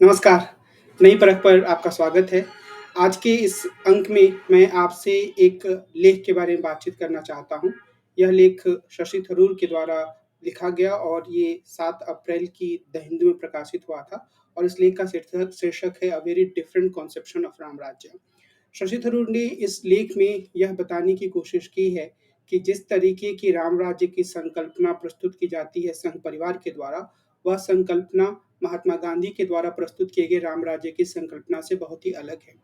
नमस्कार, नई परख पर आपका स्वागत है। आज के इस अंक में मैं आपसे एक लेख के बारे में बातचीत करना चाहता हूँ। यह लेख शशि थरूर के द्वारा लिखा गया और ये 7 अप्रैल की द हिंदू में प्रकाशित हुआ था और इस लेख का शीर्षक है a very different conception of Ram राज्य। शशि थरूर ने इस लेख में यह बताने की कोशिश की है कि जिस तरीके की राम राज्य की संकल्पना प्रस्तुत की जाती है संघ परिवार के द्वारा, वह संकल्पना महात्मा गांधी के द्वारा प्रस्तुत किए गए राम राज्य की संकल्पना से बहुत ही अलग है।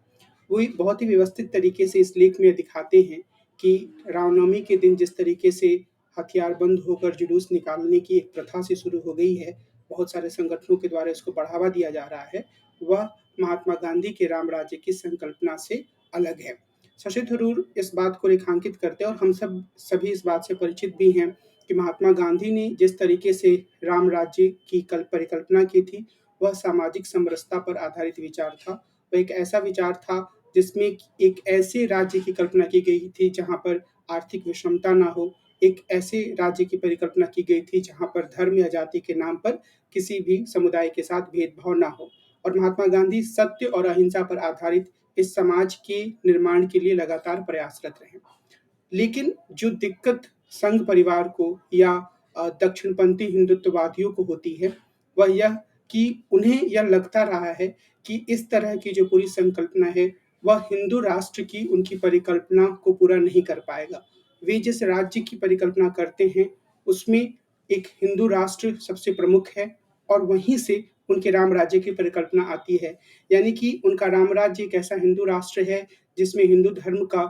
वो एक बहुत ही व्यवस्थित तरीके से इस लेख में दिखाते हैं कि रामनवमी के दिन जिस तरीके से हथियारबंद होकर जुलूस निकालने की एक प्रथा से शुरू हो गई है, बहुत सारे संगठनों के द्वारा इसको बढ़ावा दिया जा रहा है, वह महात्मा गांधी के राम राज्य की संकल्पना से अलग है। शशि थरूर इस बात को रेखांकित करते हैं और हम सभी इस बात से परिचित भी हैं कि महात्मा गांधी ने जिस तरीके से राम राज्य की परिकल्पना की थी, वह सामाजिक समरसता पर आधारित विचार था। वह एक ऐसा विचार था जिसमें एक ऐसे राज्य की कल्पना की गई थी जहाँ पर आर्थिक विषमता ना हो, एक ऐसे राज्य की परिकल्पना की गई थी जहाँ पर धर्म या जाति के नाम पर किसी भी समुदाय के साथ भेदभाव ना हो। और महात्मा गांधी सत्य और अहिंसा पर आधारित इस समाज के निर्माण के लिए लगातार प्रयासरत रहे। लेकिन जो दिक्कत संघ परिवार को या दक्षिणपंथी हिंदुत्ववादियों को होती है, वह यह कि उन्हें यह लगता रहा है कि इस तरह की जो पूरी संकल्पना है, वह हिंदू राष्ट्र की उनकी परिकल्पना को पूरा नहीं कर पाएगा। वे जिस राज्य की परिकल्पना करते हैं, उसमें एक हिंदू राष्ट्र सबसे प्रमुख है और वहीं से उनके राम राज्य की परिकल्पना आती है। यानी कि उनका राम राज्य एक ऐसा हिंदू राष्ट्र है, जिसमें हिंदू धर्म का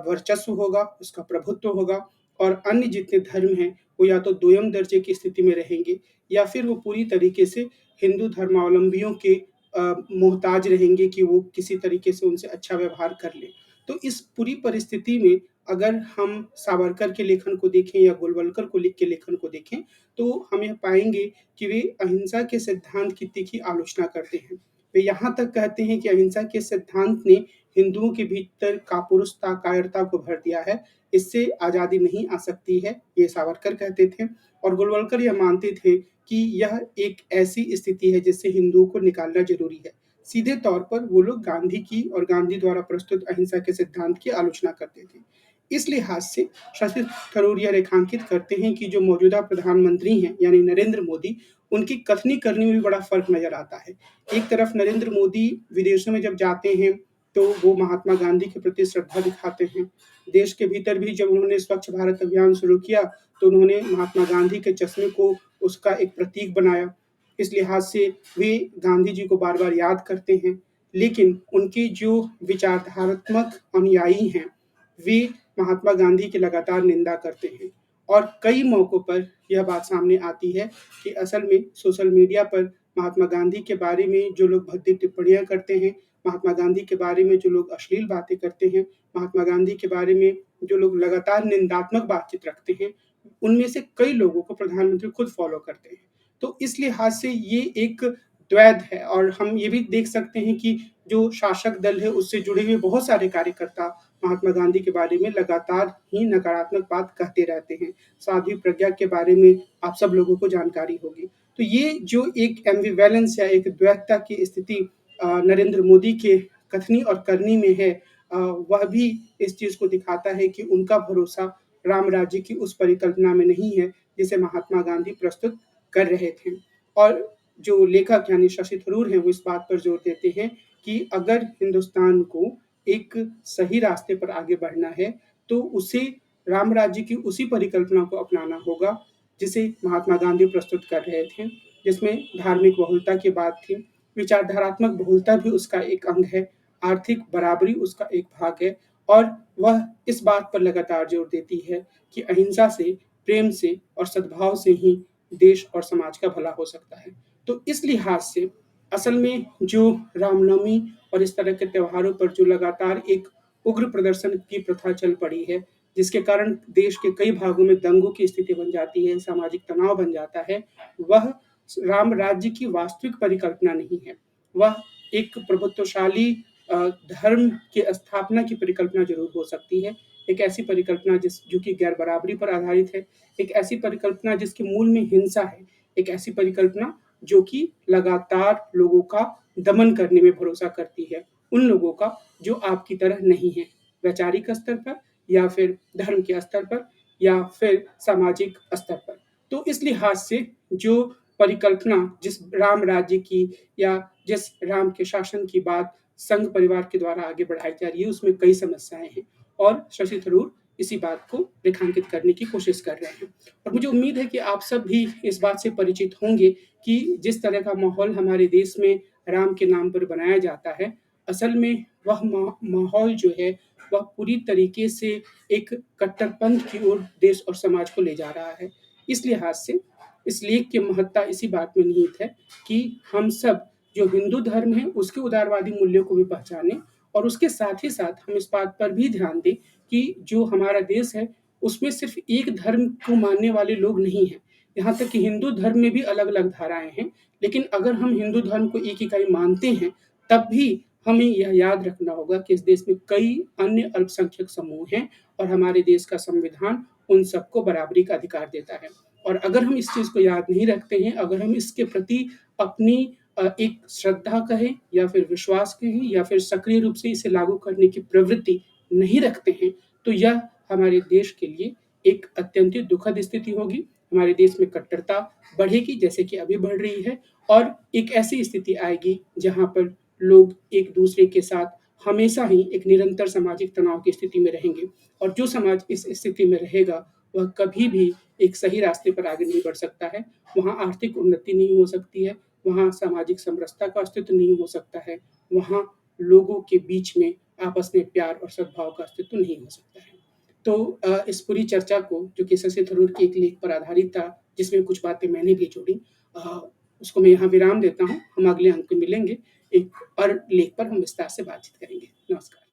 वर्चस्व होगा, उसका प्रभुत्व होगा और अन्य जितने धर्म हैं, वो या तो दोयम दर्जे की स्थिति में रहेंगे या फिर वो पूरी तरीके से हिंदू धर्मावलंबियों के मोहताज रहेंगे कि वो किसी तरीके से उनसे अच्छा व्यवहार कर लें। तो इस पूरी परिस्थिति में अगर हम सावरकर के लेखन को देखें या गोलवलकर को लिख के लेखन को देखें, तो हम यह पाएँगे कि वे अहिंसा के सिद्धांत की तीखी आलोचना करते हैं। वे यहाँ तक कहते हैं कि अहिंसा के सिद्धांत ने हिंदुओं के भीतर कापुरुषता, कायरता को भर दिया है, इससे आज़ादी नहीं आ सकती है, ये सावरकर कहते थे और गोलवलकर यह मानते थे कि यह एक ऐसी स्थिति है जिससे हिंदुओं को निकालना ज़रूरी है। सीधे तौर पर वो लोग गांधी की और गांधी द्वारा प्रस्तुत अहिंसा के सिद्धांत की आलोचना करते थे। इस लिहाज से शशि थरूर यह रेखांकित करते हैं कि जो मौजूदा प्रधानमंत्री हैं, यानी नरेंद्र मोदी, उनकी कथनी करनी में भी बड़ा फ़र्क नज़र आता है। एक तरफ नरेंद्र मोदी विदेशों में जब जाते हैं, तो वो महात्मा गांधी के प्रति श्रद्धा दिखाते हैं। देश के भीतर भी जब उन्होंने स्वच्छ भारत अभियान शुरू किया, तो उन्होंने महात्मा गांधी के चश्मे को उसका एक प्रतीक बनाया। इस लिहाज से वे गांधी जी को बार-बार याद करते हैं, लेकिन उनके जो विचारधारात्मक अनुयायी हैं, वे महात्मा गांधी की लगातार निंदा करते हैं और कई मौकों पर यह बात सामने आती है कि असल में सोशल मीडिया पर महात्मा गांधी के बारे में जो लोग भद्दी टिप्पणियाँ करते हैं, महात्मा गांधी के बारे में जो लोग अश्लील बातें करते हैं, महात्मा गांधी के बारे में जो लोग लगातार निंदात्मक बातचीत रखते हैं, उनमें से कई लोगों को प्रधानमंत्री खुद फॉलो करते हैं। तो इस लिहाज से ये एक द्वैध है और हम ये भी देख सकते हैं कि जो शासक दल है, उससे जुड़े हुए बहुत सारे कार्यकर्ता महात्मा गांधी के बारे में लगातार ही नकारात्मक बात कहते रहते हैं। साध्वी प्रज्ञा के बारे में आप सब लोगों को जानकारी होगी। तो ये जो एक एम्बिवैलेंस या एक द्वैतता की स्थिति नरेंद्र मोदी के कथनी और करनी में है, वह भी इस चीज़ को दिखाता है कि उनका भरोसा राम राज्य की उस परिकल्पना में नहीं है, जिसे महात्मा गांधी प्रस्तुत कर रहे थे। और जो लेखक यानी शशि थरूर हैं, वो इस बात पर जोर देते हैं कि अगर हिंदुस्तान को एक सही रास्ते पर आगे बढ़ना है, तो उसे राम राज्य की उसी परिकल्पना को अपनाना होगा, जिसे महात्मा गांधी प्रस्तुत कर रहे थे, जिसमें धार्मिक बहुलता की बात थी, विचारधारात्मक बहुलता भी उसका एक अंग है, आर्थिक बराबरी उसका एक भाग है और वह इस बात पर लगातार जोर देती है कि अहिंसा से, प्रेम से और सद्भाव से ही देश और समाज का भला हो सकता है। तो इस लिहाज से असल में जो रामनवमी और इस तरह के त्योहारों पर जो लगातार एक उग्र प्रदर्शन की प्रथा चल पड़ी है, जिसके कारण देश के कई भागों में दंगों की स्थिति बन जाती है, सामाजिक तनाव बन जाता है, वह राम राज्य की वास्तविक परिकल्पना नहीं है। वह एक प्रभुत्वशाली धर्म की स्थापना की परिकल्पना ज़रूर हो सकती है। एक ऐसी परिकल्पना जो कि गैर बराबरी पर आधारित है, एक ऐसी परिकल्पना जिसके मूल में हिंसा है, एक ऐसी परिकल्पना जो कि लगातार लोगों का दमन करने में भरोसा करती है, उन लोगों का जो आपकी तरह नहीं है, वैचारिक स्तर पर या फिर धर्म के स्तर पर या फिर सामाजिक स्तर पर। तो इस लिहाज से जो परिकल्पना जिस राम राज्य की या जिस राम के शासन की बात संघ परिवार के द्वारा आगे बढ़ाई जा रही है, उसमें कई समस्याएँ हैं और शशि थरूर इसी बात को रेखांकित करने की कोशिश कर रहे हैं। और मुझे उम्मीद है कि आप सब भी इस बात से परिचित होंगे कि जिस तरह का माहौल हमारे देश में राम के नाम पर बनाया जाता है, असल में वह माहौल जो है, वह पूरी तरीके से एक कट्टरपंथ की ओर देश और समाज को ले जा रहा है। इस लिहाज से इस लेख की महत्ता इसी बात में निहित है कि हम सब जो हिंदू धर्म है, उसके उदारवादी मूल्यों को भी पहचानें और उसके साथ ही साथ हम इस बात पर भी ध्यान दें कि जो हमारा देश है, उसमें सिर्फ़ एक धर्म को मानने वाले लोग नहीं हैं। यहाँ तक कि हिंदू धर्म में भी अलग-अलग धाराएँ हैं, लेकिन अगर हम हिंदू धर्म को एक इकाई मानते हैं, तब भी हमें यह याद रखना होगा कि इस देश में कई अन्य अल्पसंख्यक समूह हैं और हमारे देश का संविधान उन सबको बराबरी का अधिकार देता है। और अगर हम इस चीज़ को याद नहीं रखते हैं, अगर हम इसके प्रति अपनी एक श्रद्धा कहें या फिर विश्वास कहें या फिर सक्रिय रूप से इसे लागू करने की प्रवृत्ति नहीं रखते हैं, तो यह हमारे देश के लिए एक अत्यंत ही दुखद स्थिति होगी। हमारे देश में कट्टरता बढ़ेगी जैसे कि अभी बढ़ रही है और एक ऐसी स्थिति आएगी जहाँ पर लोग एक-दूसरे के साथ हमेशा ही एक निरंतर सामाजिक तनाव की स्थिति में रहेंगे और जो समाज इस स्थिति में रहेगा, वह कभी भी एक सही रास्ते पर आगे नहीं बढ़ सकता है। वहाँ आर्थिक उन्नति नहीं हो सकती है, वहाँ सामाजिक समरसता का अस्तित्व नहीं हो सकता है, वहाँ लोगों के बीच में आपस में प्यार और सद्भाव का अस्तित्व नहीं हो सकता है। तो इस पूरी चर्चा को जो कि शशि थरूर के एक लेख पर आधारित था, जिसमें कुछ बातें मैंने भी जोड़ी अ, उसको मैं यहाँ विराम देता हूँ। हम अगले अंक में मिलेंगे, एक और लेख पर हम विस्तार से बातचीत करेंगे। नमस्कार।